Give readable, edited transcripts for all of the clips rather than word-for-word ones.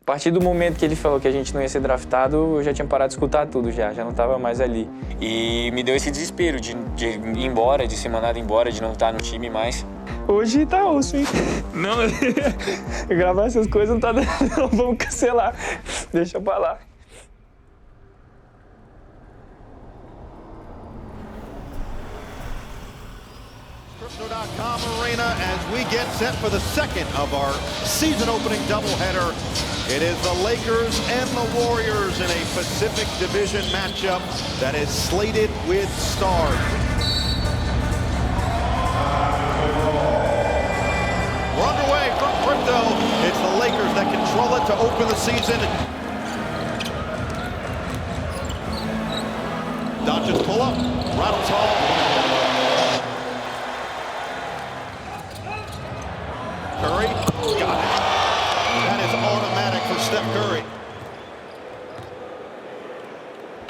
A partir do momento que ele falou que a gente não ia ser draftado, eu já tinha parado de escutar tudo já não estava mais ali. E me deu esse desespero de ir embora, de ser mandado embora, de não estar no time mais. Hoje tá osso, hein? Não, gravar essas coisas não tá dando, não, vamos cancelar. Deixa pra lá. Crypto.com Arena as we get set for the second of our season-opening doubleheader. It is the Lakers and the Warriors in a Pacific Division matchup that is slated with stars. We're underway from Crypto. It's the Lakers that control it to open the season. Doncic pull up, rattles home. Curry, got it. That is automatic for Steph Curry.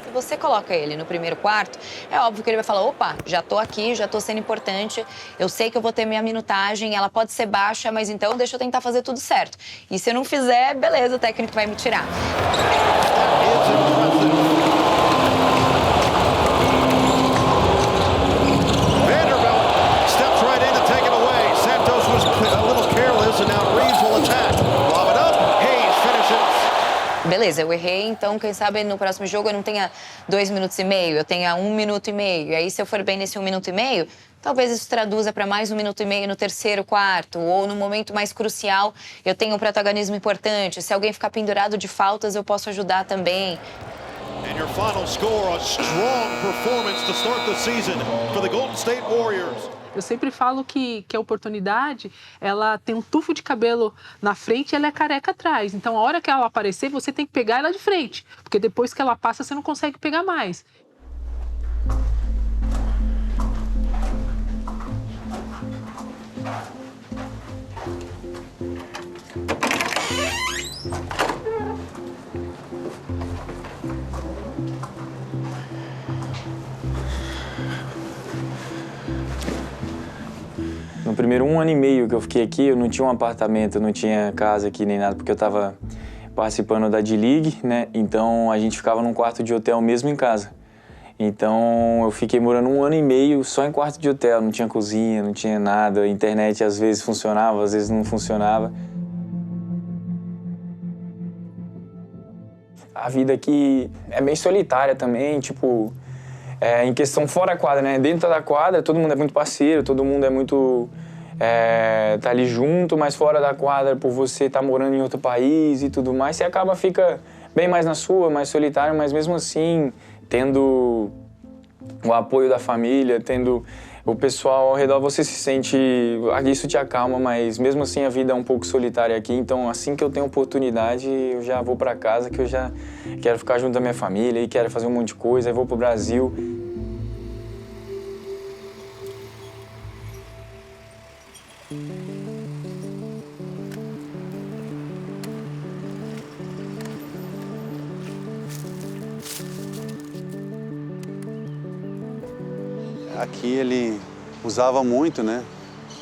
Se você coloca ele no primeiro quarto, é óbvio que ele vai falar, opa, já tô aqui, já tô sendo importante, eu sei que eu vou ter minha minutagem, ela pode ser baixa, mas então deixa eu tentar fazer tudo certo. E se eu não fizer, beleza, o técnico vai me tirar. Beleza, eu errei, então quem sabe no próximo jogo eu não tenha 2 minutos e meio, eu tenha 1 minuto e meio. E aí se eu for bem nesse 1 minuto e meio, talvez isso traduza para mais 1 minuto e meio no terceiro quarto, ou no momento mais crucial eu tenho um protagonismo importante. Se alguém ficar pendurado de faltas, eu posso ajudar também. And your final score, a strong performance to start the season for the Golden State Warriors. Eu sempre falo que a oportunidade, ela tem um tufo de cabelo na frente e ela é careca atrás. Então, a hora que ela aparecer, você tem que pegar ela de frente. Porque depois que ela passa, você não consegue pegar mais. No primeiro 1 ano e meio que eu fiquei aqui, eu não tinha um apartamento, não tinha casa aqui nem nada, porque eu estava participando da D-League, né? Então a gente ficava num quarto de hotel mesmo em casa. Então eu fiquei morando 1 ano e meio só em quarto de hotel, não tinha cozinha, não tinha nada, a internet às vezes funcionava, às vezes não funcionava. A vida aqui é bem solitária também, tipo, em questão fora da quadra, né? Dentro da quadra todo mundo é muito parceiro, todo mundo é muito... tá ali junto, mas fora da quadra, por você estar morando em outro país e tudo mais, você fica bem mais na sua, mais solitário, mas mesmo assim, tendo o apoio da família, tendo o pessoal ao redor, você se sente... Isso te acalma, mas mesmo assim a vida é um pouco solitária aqui, então assim que eu tenho oportunidade, eu já vou para casa, que eu já quero ficar junto da minha família e quero fazer um monte de coisa, aí vou pro Brasil. Aqui ele usava muito, né?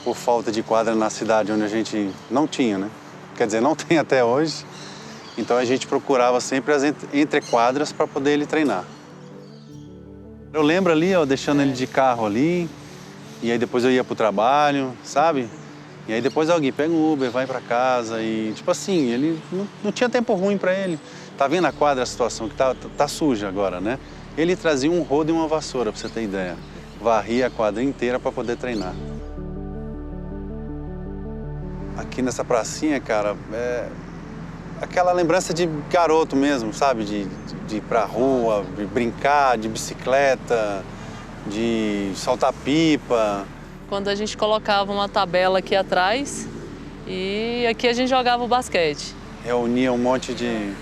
Por falta de quadra na cidade onde a gente não tinha, né? Quer dizer, não tem até hoje. Então a gente procurava sempre as entrequadras para poder ele treinar. Eu lembro ali, ó, deixando ele de carro ali, e aí depois eu ia pro trabalho, sabe? E aí depois alguém pega um Uber, vai para casa e, tipo assim, ele não tinha tempo ruim para ele. Tá vendo a quadra, a situação que tá suja agora, né? Ele trazia um rodo e uma vassoura, pra você ter ideia. Varria a quadra inteira para poder treinar. Aqui nessa pracinha, cara, é aquela lembrança de garoto mesmo, sabe? De ir pra rua, de brincar, de bicicleta, de saltar pipa. Quando a gente colocava uma tabela aqui atrás e aqui a gente jogava o basquete. Reunia um monte de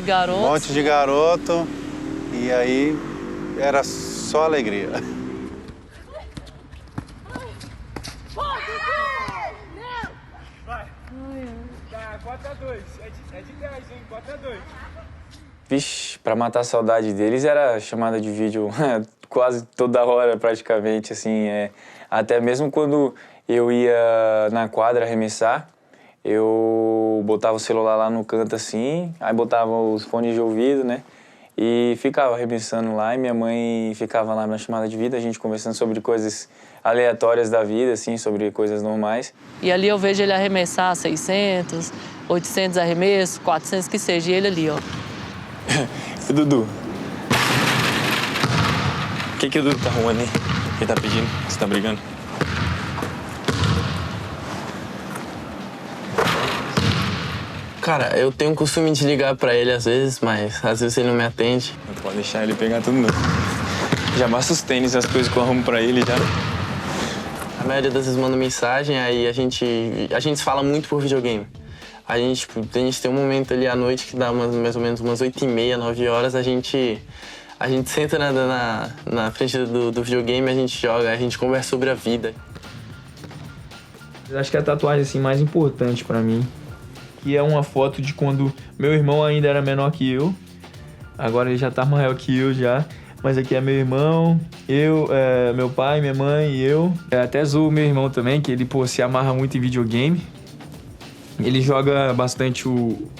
garotos. Um monte de garoto e aí era só alegria. Vai. 4-2. É de gás, hein? 4-2. Vixe, pra matar a saudade deles era chamada de vídeo quase toda hora, praticamente, assim. Até mesmo quando eu ia na quadra arremessar, eu botava o celular lá no canto assim, aí botava os fones de ouvido, né? E ficava arremessando lá, e minha mãe ficava lá na chamada de vídeo, a gente conversando sobre coisas aleatórias da vida, assim, sobre coisas normais. E ali eu vejo ele arremessar 600, 800 arremessos, 400 que seja, e ele ali, ó. E Dudu? O que o Dudu tá arrumando aí? O que ele tá pedindo? Você tá brigando? Cara, eu tenho o costume de ligar pra ele às vezes, mas às vezes ele não me atende. Não pode deixar ele pegar tudo, não. Já basta os tênis, as coisas que eu arrumo pra ele, já. A maioria das vezes manda mensagem, aí a gente fala muito por videogame. A gente tem um momento ali à noite que dá mais ou menos umas 8h30, 9 horas, a gente senta na frente do videogame, a gente joga, a gente conversa sobre a vida. Eu acho que a tatuagem assim, mais importante pra mim, que é uma foto de quando meu irmão ainda era menor que eu. Agora ele já tá maior que eu já. Mas aqui é meu irmão, eu, meu pai, minha mãe e eu. Até zoo meu irmão também, que ele, pô, se amarra muito em videogame. Ele joga bastante o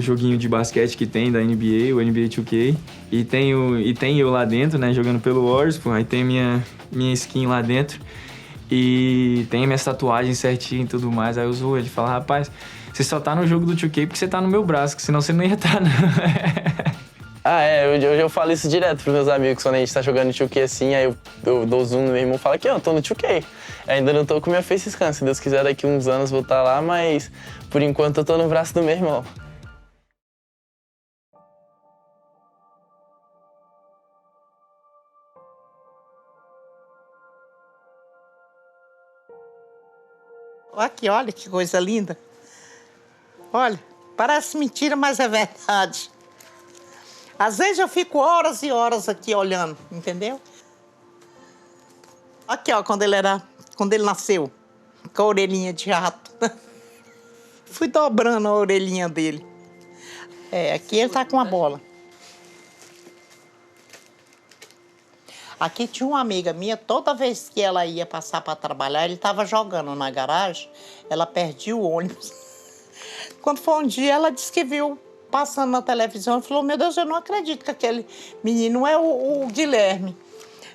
joguinho de basquete que tem da NBA, o NBA 2K. E tem eu lá dentro, né, jogando pelo Warriors, pô. Aí tem minha skin lá dentro. E tem minhas tatuagens certinho e tudo mais. Aí eu zoo ele, fala, rapaz, você só tá no jogo do 2K porque você tá no meu braço, senão você não ia estar, não. Eu falo isso direto pros meus amigos, quando a gente tá jogando 2K assim, aí eu dou zoom no meu irmão e falo que eu tô no 2K. Ainda não tô com minha face scan, se Deus quiser daqui uns anos vou estar lá, mas por enquanto eu tô no braço do meu irmão. Aqui, olha que coisa linda. Olha, parece mentira, mas é verdade. Às vezes eu fico horas e horas aqui olhando, entendeu? Aqui, ó, quando ele nasceu, com a orelhinha de rato. Fui dobrando a orelhinha dele. Aqui ele tá com a bola. Aqui tinha uma amiga minha, toda vez que ela ia passar para trabalhar, ele estava jogando na garagem, ela perdia o ônibus. Quando foi um dia, ela disse que viu passando na televisão e falou, meu Deus, eu não acredito que aquele menino é o Guilherme.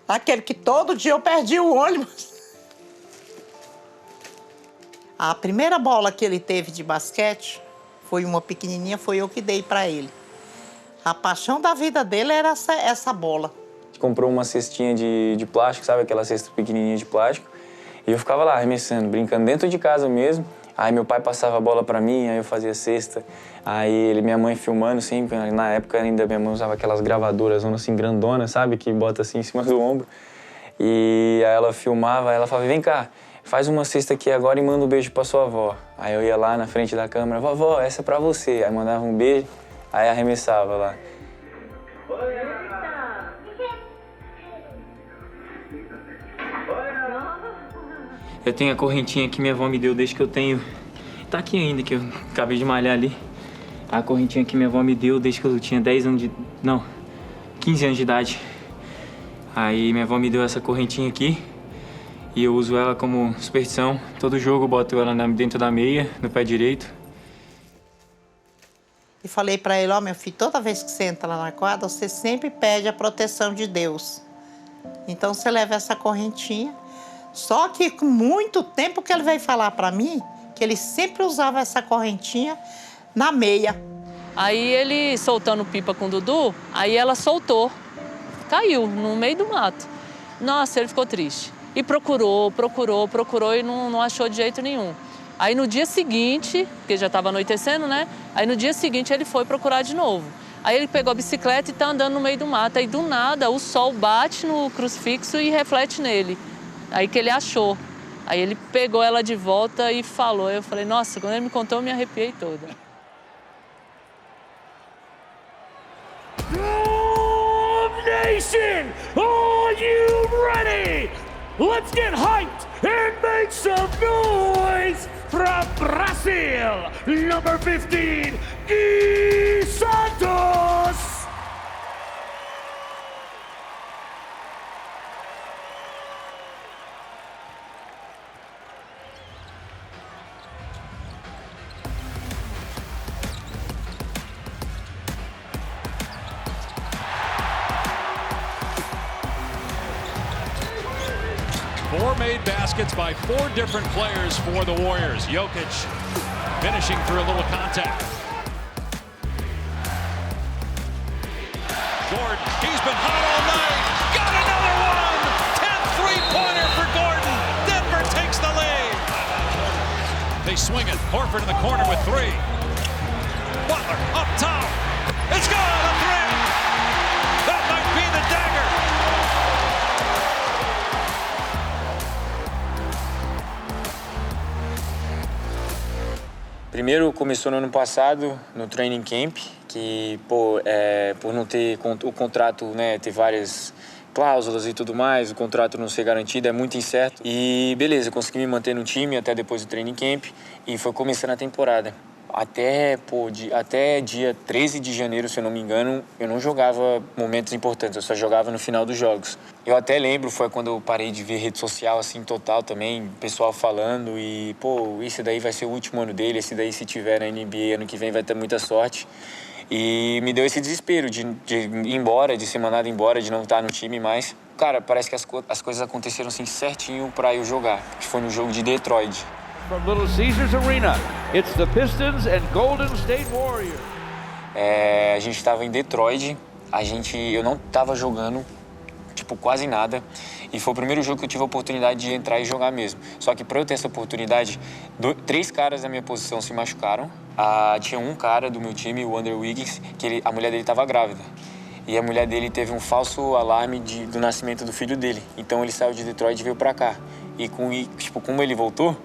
Aquele que todo dia eu perdi o ônibus. A primeira bola que ele teve de basquete foi uma pequenininha, foi eu que dei para ele. A paixão da vida dele era essa bola. Comprou uma cestinha de plástico, sabe? Aquela cesta pequenininha de plástico. E eu ficava lá arremessando, brincando dentro de casa mesmo. Aí meu pai passava a bola pra mim, aí eu fazia cesta. Aí minha mãe filmando sempre. Na época ainda minha mãe usava aquelas gravadoras assim grandonas, sabe? Que bota assim em cima do ombro. E aí ela filmava, aí ela falava, vem cá, faz uma cesta aqui agora e manda um beijo pra sua avó. Aí eu ia lá na frente da câmera, vovó, essa é pra você. Aí mandava um beijo, aí arremessava lá. Eu tenho a correntinha que minha avó me deu desde que eu tenho... Tá aqui ainda, que eu acabei de malhar ali. A correntinha que minha avó me deu desde que eu tinha 10 anos de... Não, 15 anos de idade. Aí minha avó me deu essa correntinha aqui. E eu uso ela como superstição. Todo jogo eu boto ela dentro da meia, no pé direito. E falei pra ele, ó, meu filho, toda vez que você entra lá na quadra, você sempre pede a proteção de Deus. Então você leva essa correntinha. Só que com muito tempo que ele veio falar pra mim, que ele sempre usava essa correntinha na meia. Aí ele soltando pipa com o Dudu, aí ela soltou. Caiu no meio do mato. Nossa, ele ficou triste. E procurou e não achou de jeito nenhum. Aí no dia seguinte, porque já estava anoitecendo, né? Aí no dia seguinte ele foi procurar de novo. Aí ele pegou a bicicleta e tá andando no meio do mato. Aí do nada o sol bate no crucifixo e reflete nele. Aí que ele achou. Aí ele pegou ela de volta e falou. Eu falei, nossa, quando ele me contou eu me arrepiei toda. Nation, are you ready? Let's get hyped and make some noise from Brazil, number 15, Gui Santos. made baskets by 4 different players for the Warriors. Jokic finishing through a little contact. Gordon, he's been hot all night. Got another one! 10th three-pointer for Gordon. Denver takes the lead. They swing it. Horford in the corner with 3. Butler up top. It's gone, a 3. That might be the dagger. Primeiro começou no ano passado, no training camp, que por não ter o contrato, né, ter várias cláusulas e tudo mais, o contrato não ser garantido, é muito incerto. E beleza, consegui me manter no time até depois do training camp e foi começando a temporada. Até dia 13 de janeiro, se eu não me engano, eu não jogava momentos importantes, eu só jogava no final dos jogos. Eu até lembro, foi quando eu parei de ver rede social, assim, total também, pessoal falando e, esse daí vai ser o último ano dele, esse daí se tiver na NBA ano que vem vai ter muita sorte. E me deu esse desespero de ir embora, de ser mandado embora, de não estar no time mais. Cara, parece que as coisas aconteceram assim certinho pra eu jogar, que foi no jogo de Detroit. From Little Caesars Arena, it's the Pistons and Golden State Warriors. A gente estava em Detroit, eu não estava jogando, quase nada. E foi o primeiro jogo que eu tive a oportunidade de entrar e jogar mesmo. Só que para eu ter essa oportunidade, 3 caras da minha posição se machucaram. Tinha um cara do meu time, o Andrew Wiggins, que a mulher dele estava grávida. E a mulher dele teve um falso alarme do nascimento do filho dele. Então ele saiu de Detroit e veio para cá. E como ele voltou,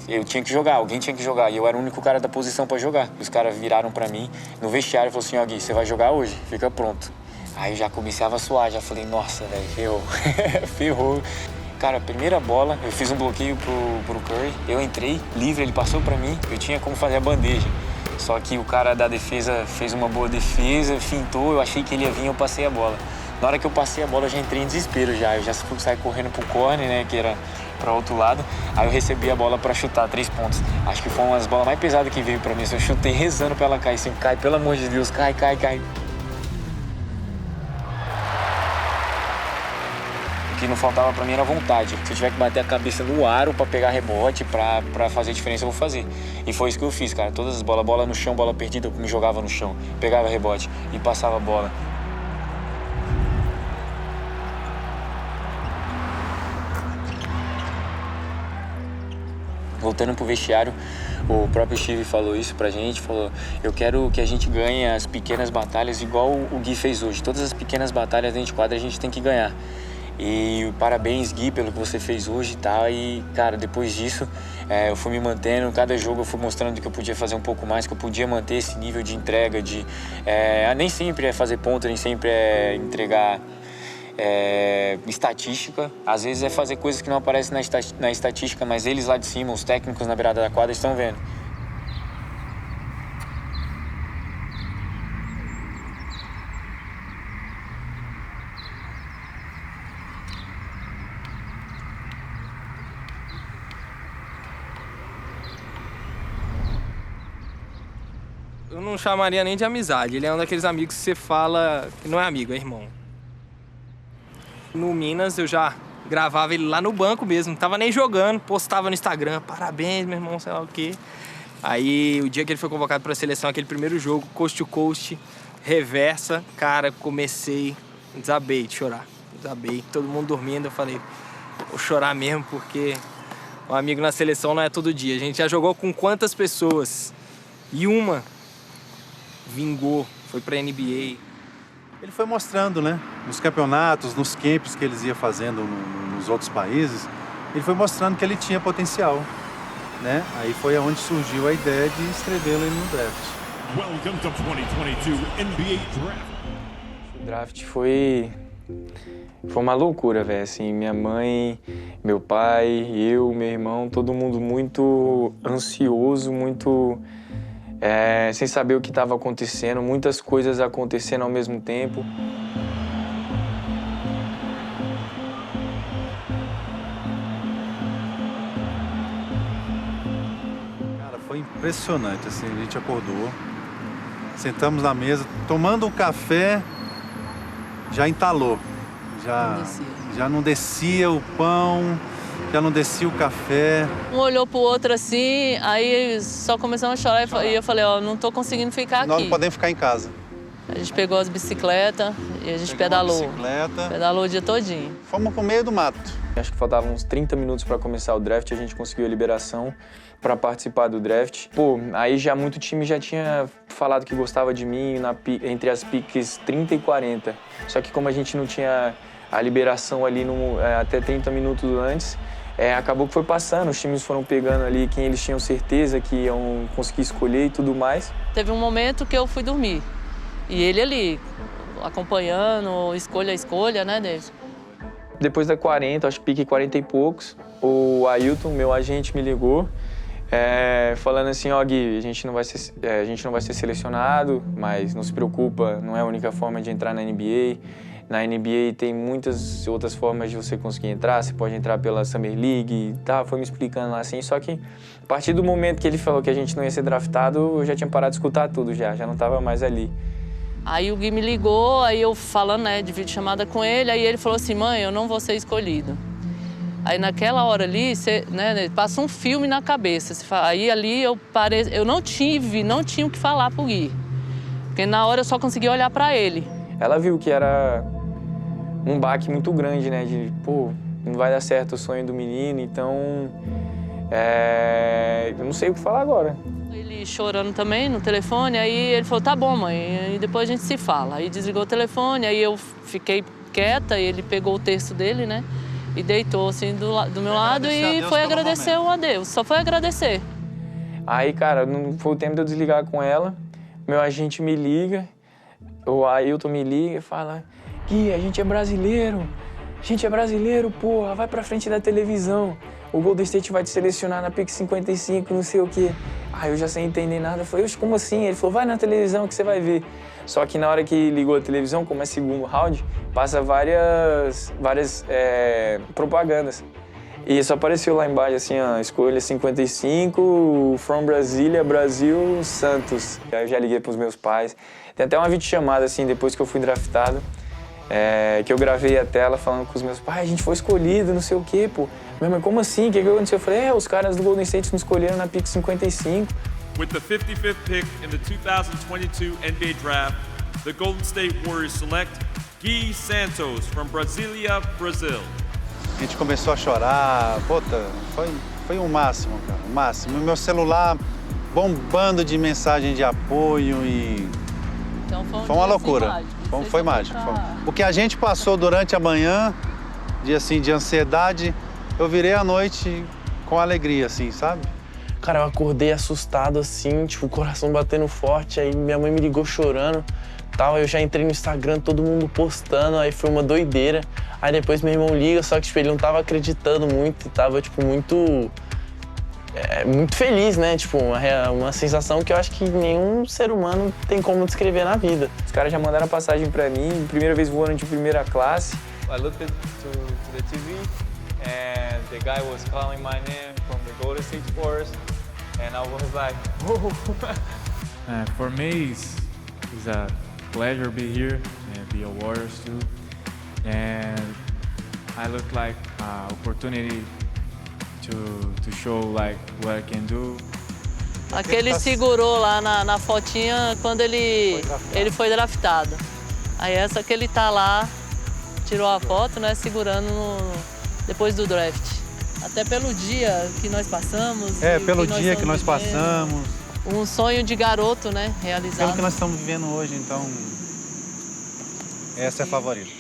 eu tinha que jogar, alguém tinha que jogar. E eu era o único cara da posição para jogar. Os caras viraram para mim no vestiário e falaram assim: ó, Gui, você vai jogar hoje? Fica pronto. Aí eu já começava a suar, já falei, nossa, velho, ferrou. Ferrou. Cara, primeira bola, eu fiz um bloqueio pro Curry, eu entrei livre, ele passou pra mim, eu tinha como fazer a bandeja. Só que o cara da defesa fez uma boa defesa, fintou, eu achei que ele ia vir, eu passei a bola. Na hora que eu passei a bola, eu já entrei em desespero já. Eu já saí correndo pro corner, né, que era para outro lado. Aí eu recebi a bola para chutar 3 pontos. Acho que foi uma das bolas mais pesadas que veio para mim. Eu chutei rezando para ela cair. Assim, cai, pelo amor de Deus, cai. O que não faltava para mim era vontade. Se eu tiver que bater a cabeça no aro para pegar rebote, para fazer a diferença, eu vou fazer. E foi isso que eu fiz, cara. Todas as bola no chão, bola perdida, eu me jogava no chão. Pegava rebote e passava a bola. Voltando pro vestiário, o próprio Steve falou isso pra gente, falou: eu quero que a gente ganhe as pequenas batalhas igual o Gui fez hoje. Todas as pequenas batalhas dentro de quadra a gente tem que ganhar. E parabéns, Gui, pelo que você fez hoje e tal. E, cara, depois disso, eu fui me mantendo. Cada jogo eu fui mostrando que eu podia fazer um pouco mais, que eu podia manter esse nível de entrega, nem sempre é fazer ponto, nem sempre é entregar estatística. Às vezes é fazer coisas que não aparecem na estatística, mas eles lá de cima, os técnicos na beirada da quadra, estão vendo. Eu não chamaria nem de amizade. Ele é um daqueles amigos que você fala que não é amigo, é irmão. No Minas eu já gravava ele lá no banco mesmo, não tava nem jogando, postava no Instagram, parabéns, meu irmão, sei lá o quê. Aí o dia que ele foi convocado para a seleção, aquele primeiro jogo, coast to coast, reversa, cara, desabei de chorar. Todo mundo dormindo, eu falei, vou chorar mesmo, porque um amigo na seleção não é todo dia. A gente já jogou com quantas pessoas? E uma vingou, foi pra NBA. Ele foi mostrando, né, nos campeonatos, nos camps que eles iam fazendo nos outros países, ele foi mostrando que ele tinha potencial, né? Aí foi onde surgiu a ideia de inscrevê-lo no draft. Welcome to 2022 NBA Draft. O draft foi uma loucura, velho. Assim, minha mãe, meu pai, eu, meu irmão, todo mundo muito ansioso, muito sem saber o que estava acontecendo, muitas coisas acontecendo ao mesmo tempo. Cara, foi impressionante, assim, a gente acordou, sentamos na mesa, tomando um café, já entalou. Já não descia o pão, já não descia o café. Um olhou pro outro assim, aí só começamos a chorar e eu falei, ó, não tô conseguindo ficar aqui. Nós não podemos ficar em casa. A gente pegou as bicicletas e a gente pedalou. Pedalou o dia todinho. Fomos pro meio do mato. Acho que faltavam uns 30 minutos para começar o draft, a gente conseguiu a liberação para participar do draft. Pô, aí já muito time já tinha falado que gostava de mim entre as piques 30 e 40. Só que como a gente não tinha a liberação ali até 30 minutos antes, acabou que foi passando, os times foram pegando ali quem eles tinham certeza que iam conseguir escolher e tudo mais. Teve um momento que eu fui dormir. E ele ali, acompanhando, escolha a escolha, né, Davis? Depois da 40, acho que pique 40 e poucos, o Ailton, meu agente, me ligou, falando assim, ó, Gui, a gente não vai ser selecionado, mas não se preocupa, não é a única forma de entrar na NBA. Na NBA tem muitas outras formas de você conseguir entrar, você pode entrar pela Summer League e tal, foi me explicando lá assim, só que a partir do momento que ele falou que a gente não ia ser draftado, eu já tinha parado de escutar tudo já não estava mais ali. Aí o Gui me ligou, aí eu falando, né, de videochamada com ele, aí ele falou assim, mãe, eu não vou ser escolhido. Aí naquela hora ali, passa um filme na cabeça. Aí ali eu não tinha o que falar pro Gui. Porque na hora eu só conseguia olhar pra ele. Ela viu que era um baque muito grande, né, de, pô, não vai dar certo o sonho do menino, então, eu não sei o que falar agora. Ele chorando também no telefone, aí ele falou, tá bom, mãe, e depois a gente se fala. Aí desligou o telefone, aí eu fiquei quieta, ele pegou o terço dele, né, e deitou assim do meu lado e foi agradecer o adeus, só foi agradecer. Aí, cara, não foi o tempo de eu desligar com ela, meu agente me liga, o Ailton me liga e fala, Gui, a gente é brasileiro, porra, vai pra frente da televisão. O Golden State vai te selecionar na pick 55, não sei o quê. Aí eu já sem entender nada, eu falei, como assim? Ele falou, vai na televisão que você vai ver. Só que na hora que ligou a televisão, como é segundo round, passa várias propagandas. E só apareceu lá embaixo, assim, ó, escolha 55, from Brasília, Brasil, Santos. Aí eu já liguei pros meus pais. Tem até uma videochamada, assim, depois que eu fui draftado, que eu gravei a tela falando com os meus pais, a gente foi escolhido, não sei o quê, pô. Minha mãe, como assim? O que aconteceu? Eu falei, os caras do Golden State me escolheram na pick 55. With the 55th pick in the 2022 NBA Draft, the Golden State Warriors select Gui Santos from Brasília, Brazil. A gente começou a chorar, puta, foi o máximo, cara, o máximo. Meu celular bombando de mensagem de apoio e... Então foi uma loucura, foi mágico. O que a gente passou durante a manhã, de ansiedade, eu virei à noite com alegria, assim, sabe? Cara, eu acordei assustado, assim, tipo, o coração batendo forte, aí minha mãe me ligou chorando, tal, eu já entrei no Instagram, todo mundo postando, aí foi uma doideira. Aí depois meu irmão liga, só que, tipo, ele não tava acreditando muito, tava, tipo, muito feliz, né? Tipo, uma sensação que eu acho que nenhum ser humano tem como descrever na vida. Os caras já mandaram a passagem pra mim, primeira vez voando de primeira classe. I looked to the TV and the guy was calling my name from the Golden State Warriors and I was like, whoa. For me, it's a pleasure to be here and be a Warriors too. And I look like an opportunity to show like what I can do. Aquele segurou lá na fotinha quando ele foi draftado. Aí essa que ele tá lá, tirou a foto, né, segurando depois do draft. Até pelo dia que nós passamos. Pelo dia que nós passamos. Um sonho de garoto, né, realizado. Pelo que nós estamos vivendo hoje, então, essa é a favorita.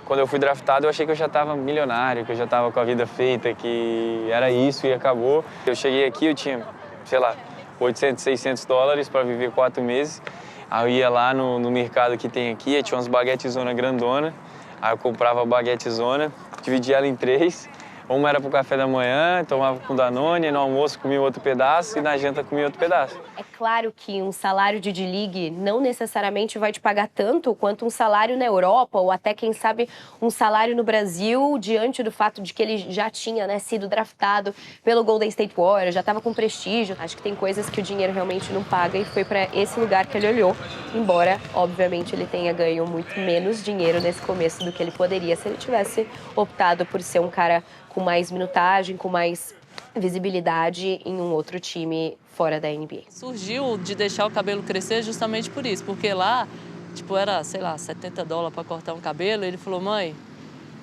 Quando eu fui draftado, eu achei que eu já estava milionário, que eu já estava com a vida feita, que era isso e acabou. Eu cheguei aqui, eu tinha, sei lá, 800, 600 dólares para viver 4 meses. Aí eu ia lá no mercado que tem aqui, tinha umas baguetes zona grandona. Aí eu comprava a baguete zona, dividia ela em 3, Uma era pro café da manhã, tomava com Danone, no almoço comia outro pedaço e na janta comia outro pedaço. É claro que um salário de D-League não necessariamente vai te pagar tanto quanto um salário na Europa ou até, quem sabe, um salário no Brasil, diante do fato de que ele já tinha, né, sido draftado pelo Golden State Warriors, já estava com prestígio. Acho que tem coisas que o dinheiro realmente não paga e foi para esse lugar que ele olhou, embora, obviamente, ele tenha ganho muito menos dinheiro nesse começo do que ele poderia se ele tivesse optado por ser um cara com mais minutagem, com mais visibilidade em um outro time fora da NBA. Surgiu de deixar o cabelo crescer justamente por isso, porque lá, tipo, era, sei lá, $70 para cortar um cabelo. Ele falou, mãe,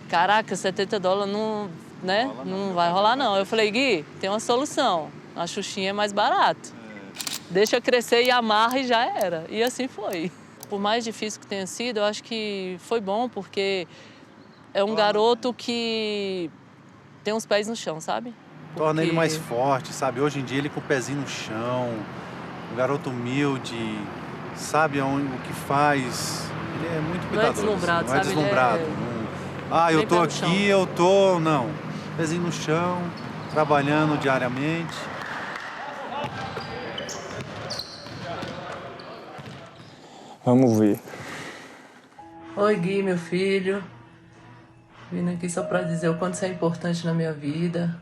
caraca, $70 não, né, não vai rolar não. Eu falei, Gui, tem uma solução, a Xuxinha é mais barato. Deixa crescer e amarra e já era. E assim foi. Por mais difícil que tenha sido, eu acho que foi bom, porque é um garoto que tem os pés no chão, sabe? Torna ele mais forte, sabe? Hoje em dia ele com o pezinho no chão, um garoto humilde, sabe o que faz. Ele é muito cuidadoso. Não é deslumbrado, não é sabe? deslumbrado. Não... eu tô aqui, eu tô... Não. Pezinho no chão, trabalhando diariamente. Vamos ver. Oi, Gui, meu filho. Vim aqui só pra dizer o quanto você é importante na minha vida.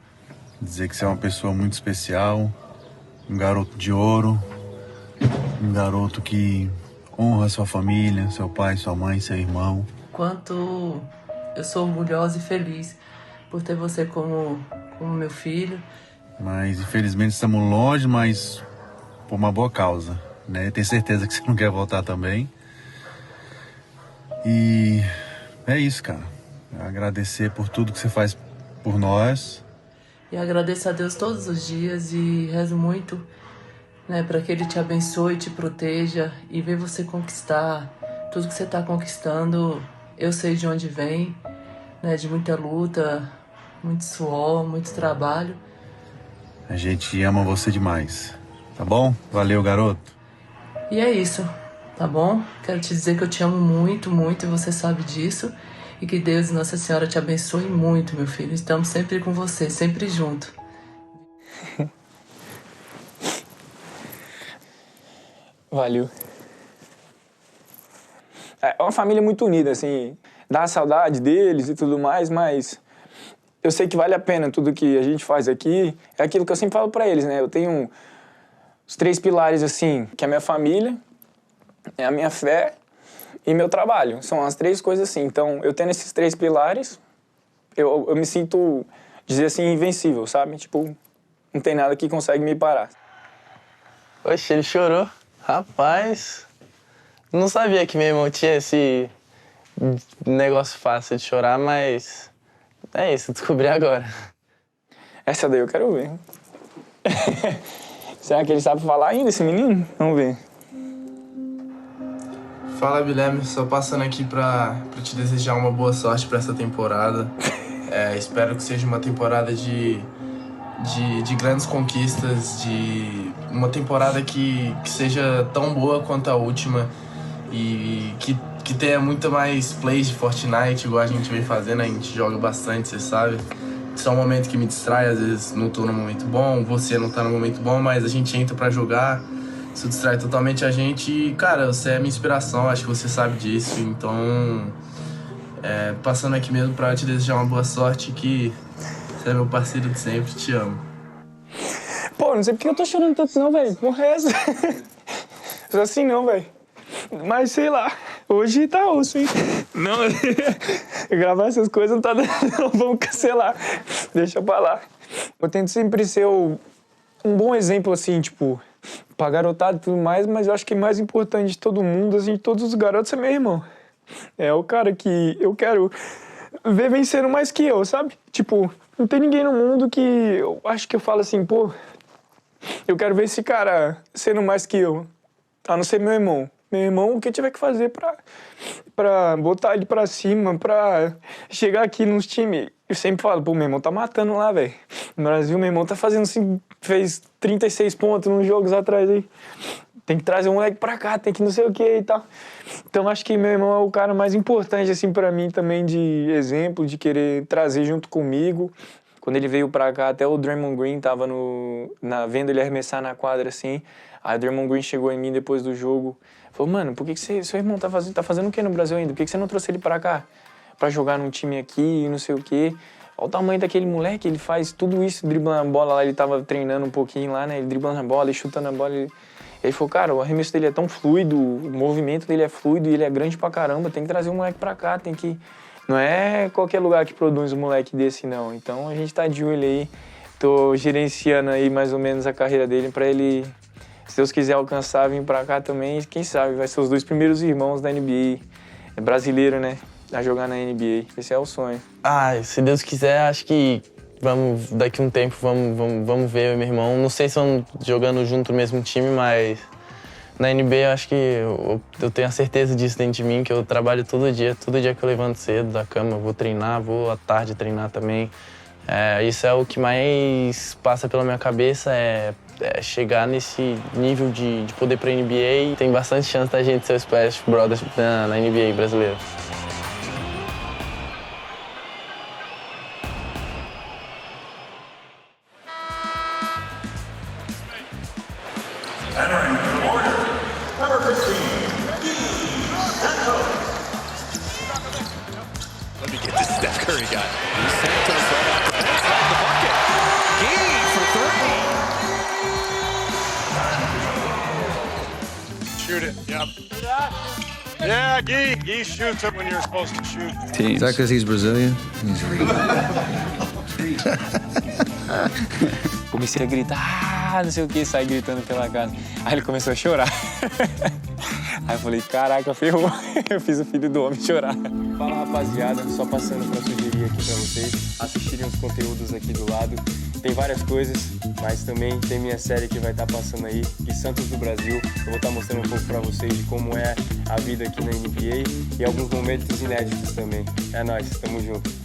Dizer que você é uma pessoa muito especial, um garoto de ouro, um garoto que honra sua família, seu pai, sua mãe, seu irmão. Quanto eu sou orgulhosa e feliz por ter você como meu filho. Mas infelizmente estamos longe, mas por uma boa causa, né? Tenho certeza que você não quer voltar também. E é isso, cara. Agradecer por tudo que você faz por nós. E agradeço a Deus todos os dias e rezo muito, né, para que Ele te abençoe, te proteja e ver você conquistar tudo que você está conquistando. Eu sei de onde vem, né, de muita luta, muito suor, muito trabalho. A gente ama você demais, tá bom? Valeu, garoto. E é isso, tá bom? Quero te dizer que eu te amo muito, muito, e você sabe disso. E que Deus e Nossa Senhora te abençoe muito, meu filho. Estamos sempre com você, sempre junto. Valeu. É uma família muito unida, assim. Dá saudade deles e tudo mais, mas eu sei que vale a pena tudo que a gente faz aqui. É aquilo que eu sempre falo pra eles, né? Eu tenho os 3 pilares, assim, que é a minha família, é a minha fé e meu trabalho. São as 3 coisas assim. Então, eu tendo esses 3 pilares, eu me sinto, dizer assim, invencível, sabe? Tipo, não tem nada que consegue me parar. Oxe, ele chorou. Rapaz, não sabia que meu irmão tinha esse negócio fácil de chorar, mas é isso, descobri agora. Essa daí eu quero ver. Será que ele sabe falar ainda, esse menino? Vamos ver. Fala, Guilherme, só passando aqui pra te desejar uma boa sorte pra essa temporada. Espero que seja uma temporada de grandes conquistas, de uma temporada que seja tão boa quanto a última e que tenha muito mais plays de Fortnite, igual a gente vem fazendo. A gente joga bastante, você sabe. Isso é um momento que me distrai, às vezes não tô no momento bom, você não tá no momento bom, mas a gente entra pra jogar. Isso distrai totalmente a gente e, cara, você é minha inspiração, acho que você sabe disso. Então, passando aqui mesmo pra te desejar uma boa sorte, que você é meu parceiro de sempre, te amo. Pô, não sei porque eu tô chorando tanto não, velho. Porra é essa? Assim não, velho. Mas sei lá, hoje tá osso, hein? Não, gravar essas coisas não tá dando, não, vamos cancelar. Deixa pra lá. Eu tento sempre ser um bom exemplo, assim, tipo, pra garotada e tudo mais, mas eu acho que o mais importante de todo mundo, assim, de todos os garotos, é meu irmão. É o cara que eu quero ver vencendo mais que eu, sabe? Tipo, não tem ninguém no mundo que eu acho que eu falo assim, pô, eu quero ver esse cara sendo mais que eu, a não ser meu irmão. Meu irmão, o que eu tiver que fazer pra botar ele pra cima, pra chegar aqui nos times. Eu sempre falo, pô, meu irmão tá matando lá, velho. No Brasil, meu irmão tá fazendo assim, fez 36 pontos nos jogos atrás aí. Tem que trazer um moleque pra cá, tem que não sei o que e tal. Então, acho que meu irmão é o cara mais importante, assim, pra mim também, de exemplo, de querer trazer junto comigo. Quando ele veio pra cá, até o Draymond Green tava vendo ele arremessar na quadra, assim. Aí o Draymond Green chegou em mim depois do jogo. Falou, mano, por que seu irmão tá fazendo o quê no Brasil ainda? Por que você não trouxe ele pra cá? Pra jogar num time aqui e não sei o quê. Olha o tamanho daquele moleque, ele faz tudo isso, driblando a bola lá. Ele tava treinando um pouquinho lá, né? Ele driblando a bola, ele chutando a bola. Ele falou, cara, o arremesso dele é tão fluido, o movimento dele é fluido e ele é grande pra caramba. Tem que trazer o moleque pra cá, tem que... Não é qualquer lugar que produz um moleque desse, não. Então a gente tá de olho aí. Tô gerenciando aí mais ou menos a carreira dele pra ele, se Deus quiser alcançar, vir pra cá também. Quem sabe vai ser os 2 primeiros irmãos da NBA. É brasileiro, né? A jogar na NBA. Esse é o sonho. Se Deus quiser, acho que daqui a um tempo vamos ver eu e meu irmão. Não sei se vamos jogando junto no mesmo time, mas na NBA eu acho que eu tenho a certeza disso dentro de mim, que eu trabalho todo dia que eu levanto cedo da cama, vou treinar, vou à tarde treinar também. Isso é o que mais passa pela minha cabeça, é chegar nesse nível de poder para a NBA. Tem bastante chance da gente ser o Splash Brothers na NBA brasileira. Let me get this Steph Curry guy. Santos right out the bench, right the bucket. Gee for 30. Shoot it, yep. Yeah, Gee shoots it when you're supposed to shoot. Is that because he's Brazilian? Comecei a gritar, não sei o que, saí gritando pela casa. Aí ele começou a chorar. Aí eu falei, caraca, ferrou. Eu fiz o filho do homem chorar. Fala, rapaziada, só passando pra sugerir aqui pra vocês assistirem os conteúdos aqui do lado. Tem várias coisas, mas também tem minha série que vai estar passando aí, de Santos do Brasil. Eu vou estar mostrando um pouco pra vocês de como é a vida aqui na NBA e alguns momentos inéditos também. É nóis, tamo junto.